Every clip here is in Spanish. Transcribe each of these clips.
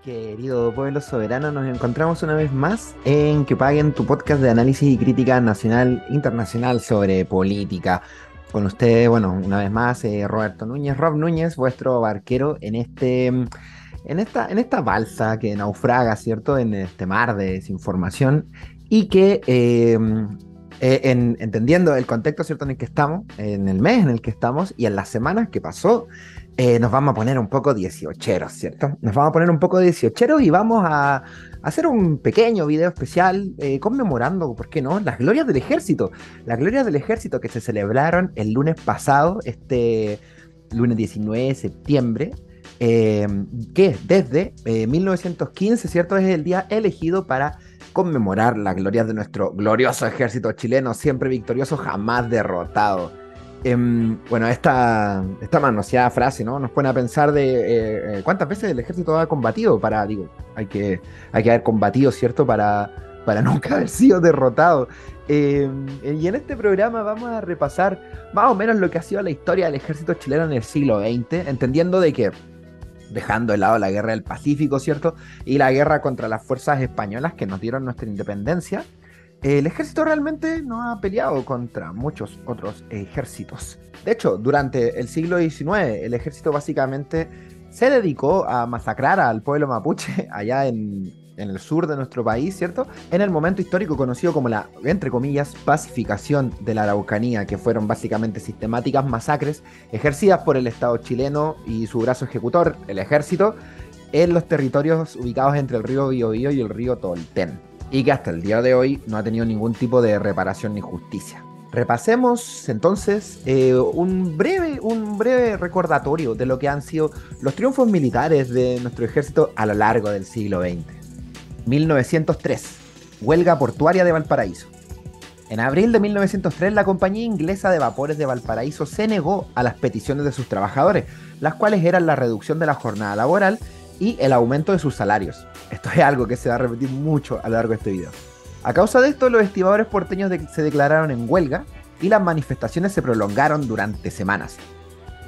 Querido pueblo soberano, nos encontramos una vez más en Que Paguen, tu podcast de análisis y crítica nacional e internacional sobre política. Con ustedes, bueno, una vez más, Roberto Núñez, Rob Núñez, vuestro barquero en esta balsa que naufraga, ¿cierto? En este mar de desinformación y que, entendiendo el contexto, ¿cierto? En el que estamos, en el mes en el que estamos y en las semanas que pasó, nos vamos a poner un poco dieciocheros, ¿cierto? Nos vamos a poner un poco dieciocheros y vamos a hacer un pequeño video especial conmemorando, ¿por qué no?, las glorias del ejército. Las glorias del ejército que se celebraron el lunes pasado, este lunes 19 de septiembre, que desde 1915, ¿cierto?, es el día elegido para conmemorar las glorias de nuestro glorioso ejército chileno, siempre victorioso, jamás derrotado. Bueno, esta manoseada frase, ¿no?, nos pone a pensar de cuántas veces el ejército ha combatido hay que haber combatido, ¿cierto?, para nunca haber sido derrotado. Y en este programa vamos a repasar más o menos lo que ha sido la historia del ejército chileno en el siglo XX, entendiendo de que, dejando de lado la guerra del Pacífico, ¿cierto?, y la guerra contra las fuerzas españolas que nos dieron nuestra independencia, el ejército realmente no ha peleado contra muchos otros ejércitos. De hecho, durante el siglo XIX, el ejército básicamente se dedicó a masacrar al pueblo mapuche allá en el sur de nuestro país, ¿cierto?, en el momento histórico conocido como la, entre comillas, pacificación de la Araucanía, que fueron básicamente sistemáticas masacres ejercidas por el Estado chileno y su brazo ejecutor, el ejército, en los territorios ubicados entre el río Biobío y el río Tolten, y que hasta el día de hoy no ha tenido ningún tipo de reparación ni justicia. Repasemos entonces un breve recordatorio de lo que han sido los triunfos militares de nuestro ejército a lo largo del siglo XX. 1903, huelga portuaria de Valparaíso. En abril de 1903, la compañía inglesa de vapores de Valparaíso se negó a las peticiones de sus trabajadores, las cuales eran la reducción de la jornada laboral y el aumento de sus salarios. Esto es algo que se va a repetir mucho a lo largo de este video. A causa de esto, los estibadores porteños se declararon en huelga y las manifestaciones se prolongaron durante semanas.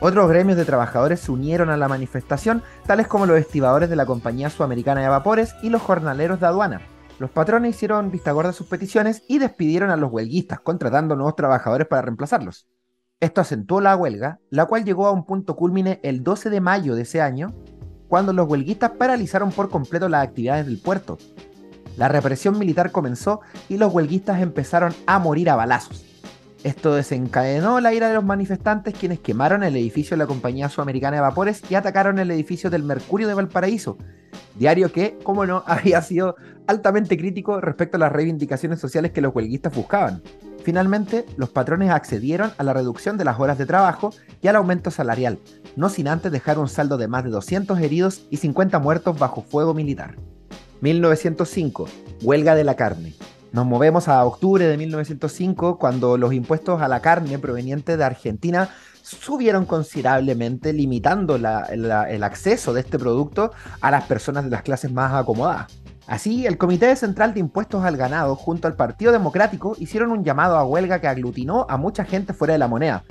Otros gremios de trabajadores se unieron a la manifestación, tales como los estibadores de la Compañía Sudamericana de Vapores y los jornaleros de aduana. Los patrones hicieron vista gorda a sus peticiones y despidieron a los huelguistas, contratando nuevos trabajadores para reemplazarlos. Esto acentuó la huelga, la cual llegó a un punto cúlmine el 12 de mayo de ese año, cuando los huelguistas paralizaron por completo las actividades del puerto. La represión militar comenzó y los huelguistas empezaron a morir a balazos. Esto desencadenó la ira de los manifestantes, quienes quemaron el edificio de la Compañía Sudamericana de Vapores y atacaron el edificio del Mercurio de Valparaíso, diario que, como no, había sido altamente crítico respecto a las reivindicaciones sociales que los huelguistas buscaban. Finalmente, los patrones accedieron a la reducción de las horas de trabajo y al aumento salarial, no sin antes dejar un saldo de más de 200 heridos y 50 muertos bajo fuego militar. 1905, huelga de la carne. Nos movemos a octubre de 1905, cuando los impuestos a la carne proveniente de Argentina subieron considerablemente, limitando el acceso de este producto a las personas de las clases más acomodadas. Así, el Comité Central de Impuestos al Ganado junto al Partido Democrático hicieron un llamado a huelga que aglutinó a mucha gente fuera de la moneda.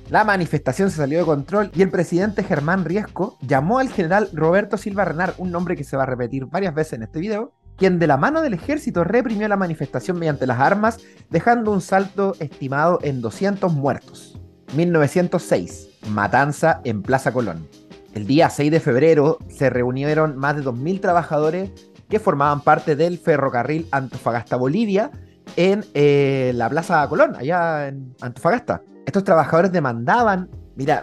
La manifestación se salió de control y el presidente Germán Riesco llamó al general Roberto Silva Renard, un nombre que se va a repetir varias veces en este video, quien de la mano del ejército reprimió la manifestación mediante las armas, dejando un saldo estimado en 200 muertos. 1906, matanza en Plaza Colón. El día 6 de febrero se reunieron más de 2.000 trabajadores que formaban parte del ferrocarril Antofagasta-Bolivia en la Plaza Colón, allá en Antofagasta. Estos trabajadores demandaban, mira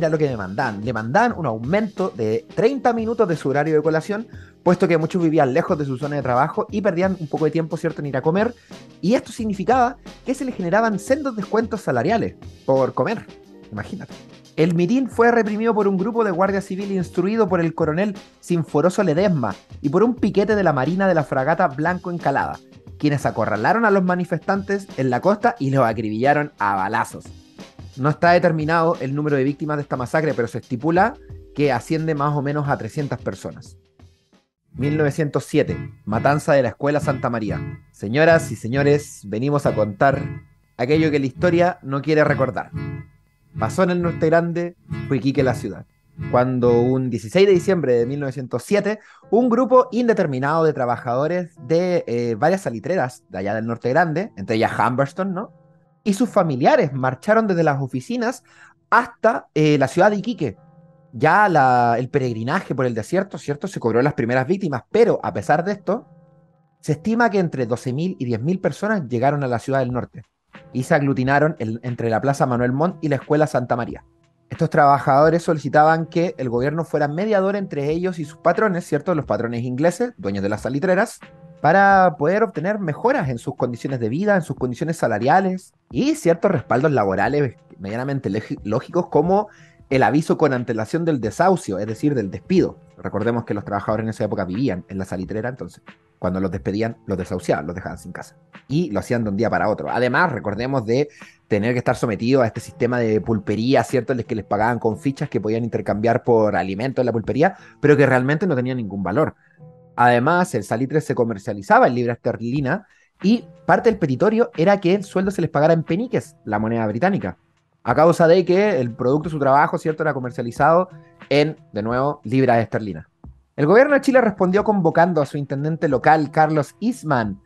lo que demandaban un aumento de 30 minutos de su horario de colación, puesto que muchos vivían lejos de su zona de trabajo y perdían un poco de tiempo, ¿cierto?, en ir a comer, y esto significaba que se les generaban sendos descuentos salariales por comer, imagínate. El mitin fue reprimido por un grupo de guardia civil instruido por el coronel Sinforoso Ledesma y por un piquete de la marina de la fragata Blanco Encalada, quienes acorralaron a los manifestantes en la costa y los acribillaron a balazos. No está determinado el número de víctimas de esta masacre, pero se estipula que asciende más o menos a 300 personas. 1907, matanza de la Escuela Santa María. Señoras y señores, venimos a contar aquello que la historia no quiere recordar. Pasó en el Norte Grande, fue Iquique la ciudad, cuando un 16 de diciembre de 1907, un grupo indeterminado de trabajadores de varias salitreras de allá del Norte Grande, entre ellas Humberston, ¿no?, y sus familiares marcharon desde las oficinas hasta la ciudad de Iquique. Ya el peregrinaje por el desierto, ¿cierto?, se cobró las primeras víctimas, pero a pesar de esto, se estima que entre 12.000 y 10.000 personas llegaron a la ciudad del norte y se aglutinaron entre la Plaza Manuel Montt y la Escuela Santa María. Estos trabajadores solicitaban que el gobierno fuera mediador entre ellos y sus patrones, ¿cierto?, los patrones ingleses, dueños de las salitreras, para poder obtener mejoras en sus condiciones de vida, en sus condiciones salariales y ciertos respaldos laborales medianamente lógicos, como el aviso con antelación del desahucio, es decir, del despido. Recordemos que los trabajadores en esa época vivían en la salitrera, entonces cuando los despedían, los desahuciaban, los dejaban sin casa. Y lo hacían de un día para otro. Además, recordemos de tener que estar sometidos a este sistema de pulpería, ¿cierto?, que les pagaban con fichas que podían intercambiar por alimentos en la pulpería, pero que realmente no tenían ningún valor. Además, el salitre se comercializaba en libra esterlina y parte del petitorio era que el sueldo se les pagara en peniques, la moneda británica, a causa de que el producto de su trabajo, ¿cierto?, era comercializado en, de nuevo, libras esterlinas. El gobierno de Chile respondió convocando a su intendente local, Carlos Eastman,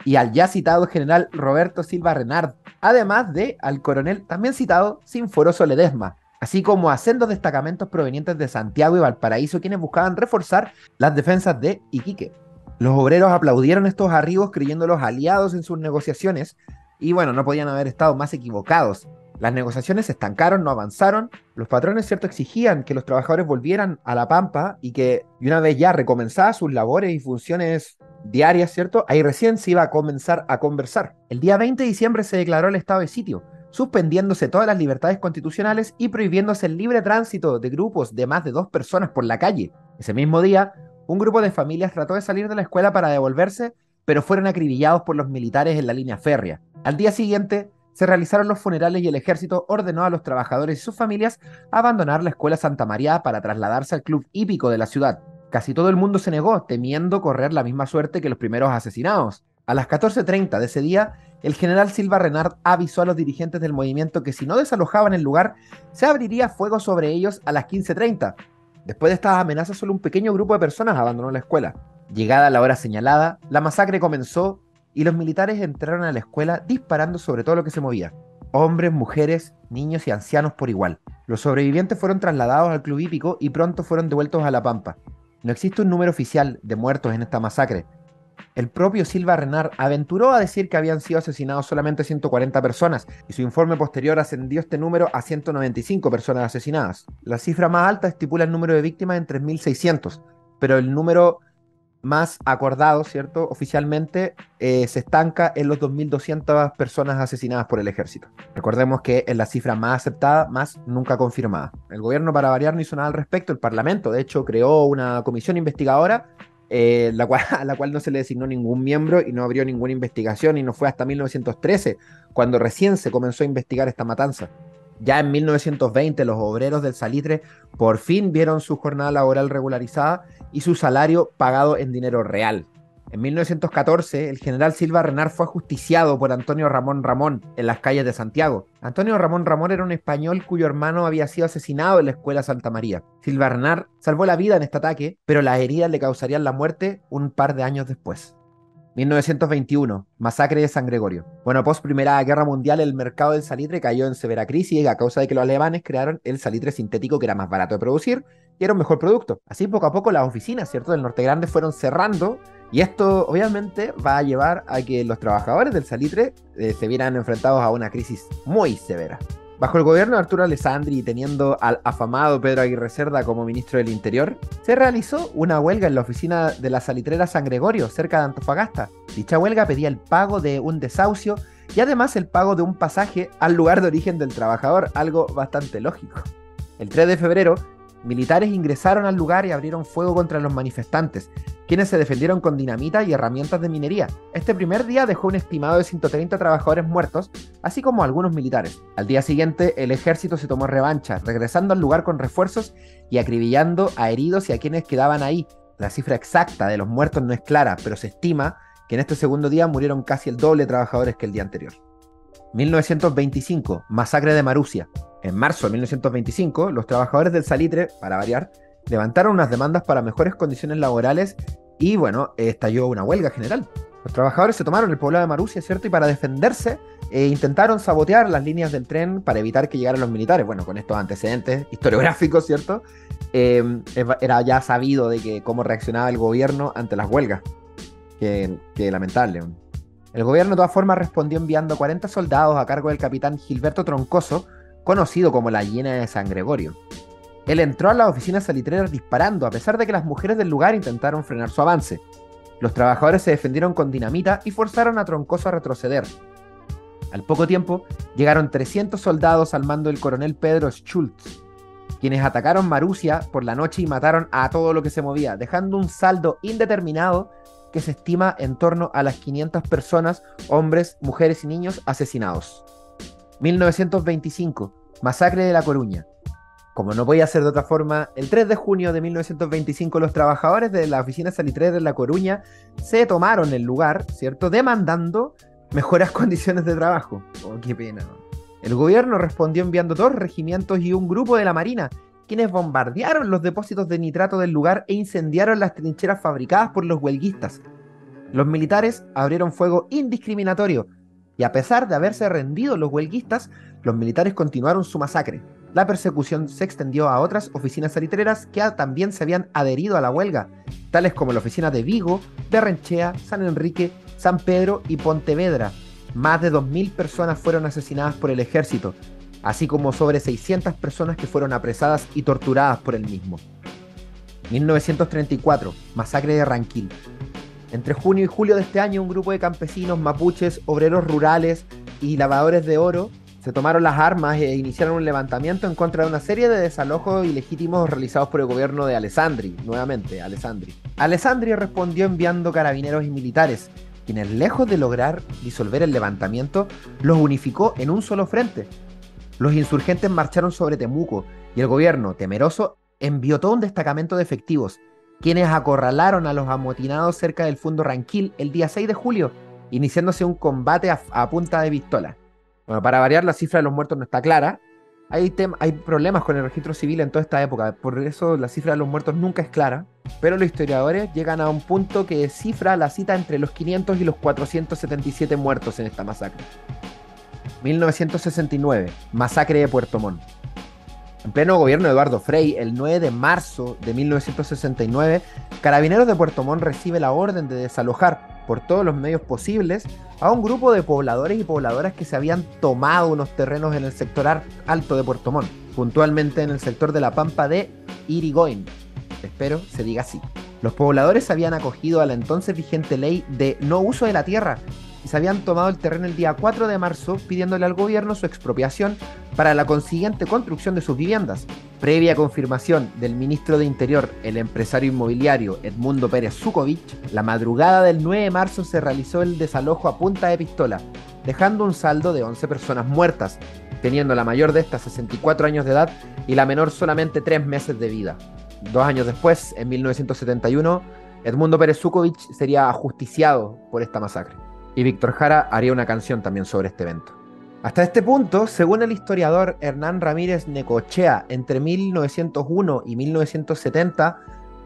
y al ya citado general Roberto Silva Renard, además de al coronel también citado Sinforoso Ledesma, así como a sendos destacamentos provenientes de Santiago y Valparaíso, quienes buscaban reforzar las defensas de Iquique. Los obreros aplaudieron estos arribos creyéndolos aliados en sus negociaciones, y bueno, no podían haber estado más equivocados. Las negociaciones se estancaron, no avanzaron. Los patrones, ¿cierto?, exigían que los trabajadores volvieran a la Pampa y que, y una vez ya recomenzadas sus labores y funciones diarias, ¿cierto?, ahí recién se iba a comenzar a conversar. El día 20 de diciembre se declaró el estado de sitio, suspendiéndose todas las libertades constitucionales y prohibiéndose el libre tránsito de grupos de más de 2 personas por la calle. Ese mismo día, un grupo de familias trató de salir de la escuela para devolverse, pero fueron acribillados por los militares en la línea férrea. Al día siguiente, se realizaron los funerales y el ejército ordenó a los trabajadores y sus familias abandonar la Escuela Santa María para trasladarse al club hípico de la ciudad. Casi todo el mundo se negó, temiendo correr la misma suerte que los primeros asesinados. A las 14:30 de ese día, el general Silva Renard avisó a los dirigentes del movimiento que si no desalojaban el lugar, se abriría fuego sobre ellos a las 15:30. Después de estas amenazas, solo un pequeño grupo de personas abandonó la escuela. Llegada la hora señalada, la masacre comenzó y los militares entraron a la escuela disparando sobre todo lo que se movía. Hombres, mujeres, niños y ancianos por igual. Los sobrevivientes fueron trasladados al club hípico y pronto fueron devueltos a La Pampa. No existe un número oficial de muertos en esta masacre. El propio Silva Renard aventuró a decir que habían sido asesinados solamente 140 personas y su informe posterior ascendió este número a 195 personas asesinadas. La cifra más alta estipula el número de víctimas en 3.600, pero el número más acordado, ¿cierto?, oficialmente se estanca en los 2.200 personas asesinadas por el ejército. Recordemos que es la cifra más aceptada, más nunca confirmada. El gobierno, para variar, no hizo nada al respecto. El Parlamento, de hecho, creó una comisión investigadora a la cual no se le designó ningún miembro y no abrió ninguna investigación, y no fue hasta 1913 cuando recién se comenzó a investigar esta matanza. Ya en 1920 los obreros del salitre por fin vieron su jornada laboral regularizada y su salario pagado en dinero real. En 1914 el general Silva Renard fue ajusticiado por Antonio Ramón Ramón en las calles de Santiago. Antonio Ramón Ramón era un español cuyo hermano había sido asesinado en la Escuela Santa María. Silva Renard salvó la vida en este ataque, pero las heridas le causarían la muerte un par de años después. 1921, masacre de San Gregorio. Bueno, post Primera Guerra Mundial, el mercado del salitre cayó en severa crisis a causa de que los alemanes crearon el salitre sintético, que era más barato de producir y era un mejor producto. Así, poco a poco, las oficinas, ¿cierto?, del Norte Grande fueron cerrando, y esto obviamente va a llevar a que los trabajadores del salitre se vieran enfrentados a una crisis muy severa. Bajo el gobierno de Arturo Alessandri y teniendo al afamado Pedro Aguirre Cerda como ministro del Interior, se realizó una huelga en la oficina de la salitrera San Gregorio, cerca de Antofagasta. Dicha huelga pedía el pago de un desahucio y además el pago de un pasaje al lugar de origen del trabajador, algo bastante lógico. El 3 de febrero, militares ingresaron al lugar y abrieron fuego contra los manifestantes, quienes se defendieron con dinamita y herramientas de minería. Este primer día dejó un estimado de 130 trabajadores muertos, así como algunos militares. Al día siguiente, el ejército se tomó revancha, regresando al lugar con refuerzos y acribillando a heridos y a quienes quedaban ahí. La cifra exacta de los muertos no es clara, pero se estima que en este segundo día murieron casi el doble de trabajadores que el día anterior. 1925, masacre de Marusia. En marzo de 1925, los trabajadores del salitre, para variar, levantaron unas demandas para mejores condiciones laborales y, bueno, estalló una huelga general. Los trabajadores se tomaron el poblado de Marusia, ¿cierto? Y para defenderse, intentaron sabotear las líneas del tren para evitar que llegaran los militares. Bueno, con estos antecedentes historiográficos, ¿cierto? Era ya sabido de que cómo reaccionaba el gobierno ante las huelgas. Que lamentable. El gobierno de todas formas respondió enviando 40 soldados a cargo del capitán Gilberto Troncoso, conocido como la hiena de San Gregorio. Él entró a las oficinas salitreras disparando, a pesar de que las mujeres del lugar intentaron frenar su avance. Los trabajadores se defendieron con dinamita y forzaron a Troncoso a retroceder. Al poco tiempo, llegaron 300 soldados al mando del coronel Pedro Schultz, quienes atacaron Marusia por la noche y mataron a todo lo que se movía, dejando un saldo indeterminado que se estima en torno a las 500 personas, hombres, mujeres y niños asesinados. 1925, masacre de La Coruña. Como no podía ser de otra forma, el 3 de junio de 1925 los trabajadores de la oficina salitrera de La Coruña se tomaron el lugar, ¿cierto?, demandando mejoras condiciones de trabajo. Oh, qué pena, ¿no? El gobierno respondió enviando 2 regimientos y un grupo de la Marina, quienes bombardearon los depósitos de nitrato del lugar e incendiaron las trincheras fabricadas por los huelguistas. Los militares abrieron fuego indiscriminatorio, y a pesar de haberse rendido los huelguistas, los militares continuaron su masacre. La persecución se extendió a otras oficinas salitreras que también se habían adherido a la huelga, tales como la oficina de Vigo, de Renchea, San Enrique, San Pedro y Pontevedra. Más de 2.000 personas fueron asesinadas por el ejército, así como sobre 600 personas que fueron apresadas y torturadas por el mismo. 1934, masacre de Ranquil. Entre junio y julio de este año, un grupo de campesinos, mapuches, obreros rurales y lavadores de oro se tomaron las armas e iniciaron un levantamiento en contra de una serie de desalojos ilegítimos realizados por el gobierno de Alessandri, nuevamente Alessandri. Alessandri respondió enviando carabineros y militares, quienes, lejos de lograr disolver el levantamiento, los unificó en un solo frente. Los insurgentes marcharon sobre Temuco y el gobierno, temeroso, envió todo un destacamento de efectivos, quienes acorralaron a los amotinados cerca del Fundo Ranquil el día 6 de julio, iniciándose un combate a punta de pistola. Bueno, para variar, la cifra de los muertos no está clara. Hay problemas con el registro civil en toda esta época, por eso la cifra de los muertos nunca es clara, pero los historiadores llegan a un punto que cifra la cita entre los 500 y los 477 muertos en esta masacre. 1969, masacre de Puerto Montt. En pleno gobierno de Eduardo Frei, el 9 de marzo de 1969, Carabineros de Puerto Montt recibe la orden de desalojar por todos los medios posibles a un grupo de pobladores y pobladoras que se habían tomado unos terrenos en el sector alto de Puerto Montt, puntualmente en el sector de la Pampa de Irigoyen. Espero se diga así. Los pobladores se habían acogido a la entonces vigente ley de no uso de la tierra y se habían tomado el terreno el día 4 de marzo pidiéndole al gobierno su expropiación para la consiguiente construcción de sus viviendas. Previa confirmación del ministro de Interior, el empresario inmobiliario Edmundo Pérez Zukovich, la madrugada del 9 de marzo se realizó el desalojo a punta de pistola, dejando un saldo de 11 personas muertas, teniendo la mayor de estas 64 años de edad y la menor solamente 3 meses de vida. 2 años después, en 1971, Edmundo Pérez Zukovich sería ajusticiado por esta masacre. Y Víctor Jara haría una canción también sobre este evento. Hasta este punto, según el historiador Hernán Ramírez Necochea, entre 1901 y 1970,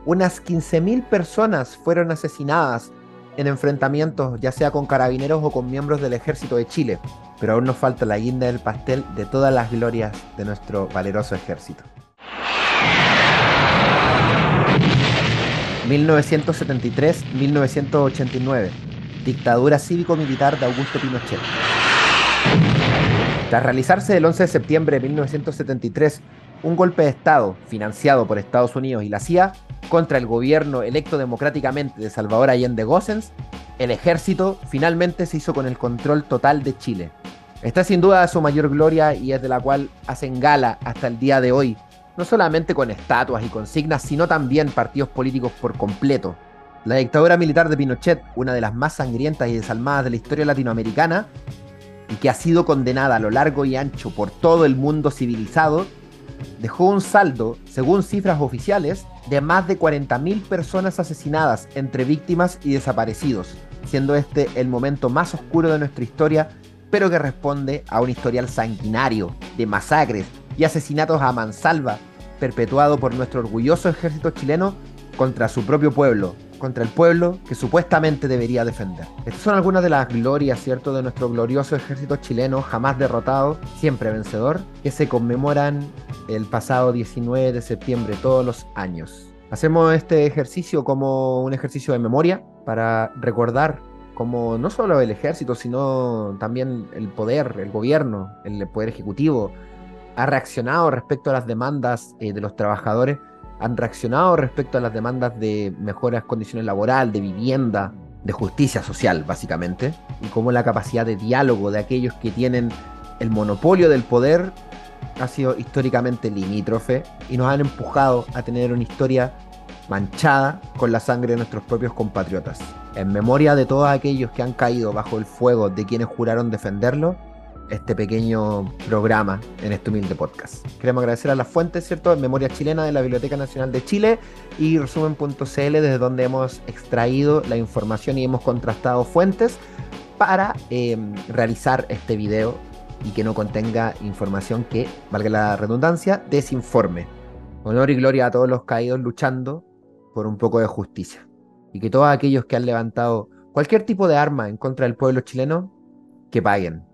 unas 15.000 personas fueron asesinadas en enfrentamientos, ya sea con carabineros o con miembros del Ejército de Chile. Pero aún nos falta la guinda del pastel de todas las glorias de nuestro valeroso ejército. 1973-1989. Dictadura cívico-militar de Augusto Pinochet. Tras realizarse el 11 de septiembre de 1973 un golpe de Estado financiado por Estados Unidos y la CIA contra el gobierno electo democráticamente de Salvador Allende Gossens, el ejército finalmente se hizo con el control total de Chile. Esta es sin duda su mayor gloria y es de la cual hacen gala hasta el día de hoy, no solamente con estatuas y consignas, sino también partidos políticos por completo. La dictadura militar de Pinochet, una de las más sangrientas y desalmadas de la historia latinoamericana, y que ha sido condenada a lo largo y ancho por todo el mundo civilizado, dejó un saldo, según cifras oficiales, de más de 40.000 personas asesinadas entre víctimas y desaparecidos, siendo este el momento más oscuro de nuestra historia, pero que responde a un historial sanguinario de masacres y asesinatos a mansalva perpetuado por nuestro orgulloso ejército chileno contra su propio pueblo, contra el pueblo que supuestamente debería defender. Estas son algunas de las glorias, ¿cierto?, de nuestro glorioso ejército chileno, jamás derrotado, siempre vencedor, que se conmemoran el pasado 19 de septiembre todos los años. Hacemos este ejercicio como un ejercicio de memoria para recordar como no solo el ejército, sino también el poder, el gobierno, el poder ejecutivo, ha reaccionado respecto a las demandas de los trabajadores, han reaccionado respecto a las demandas de mejoras condiciones laborales, de vivienda, de justicia social, básicamente, y cómo la capacidad de diálogo de aquellos que tienen el monopolio del poder ha sido históricamente limítrofe y nos han empujado a tener una historia manchada con la sangre de nuestros propios compatriotas. En memoria de todos aquellos que han caído bajo el fuego de quienes juraron defenderlo, este pequeño programa en este humilde podcast. Queremos agradecer a las fuentes, ¿cierto? En Memoria Chilena de la Biblioteca Nacional de Chile y resumen.cl, desde donde hemos extraído la información y hemos contrastado fuentes para realizar este video y que no contenga información que, valga la redundancia, desinforme. Honor y gloria a todos los caídos luchando por un poco de justicia. Y que todos aquellos que han levantado cualquier tipo de arma en contra del pueblo chileno, que paguen.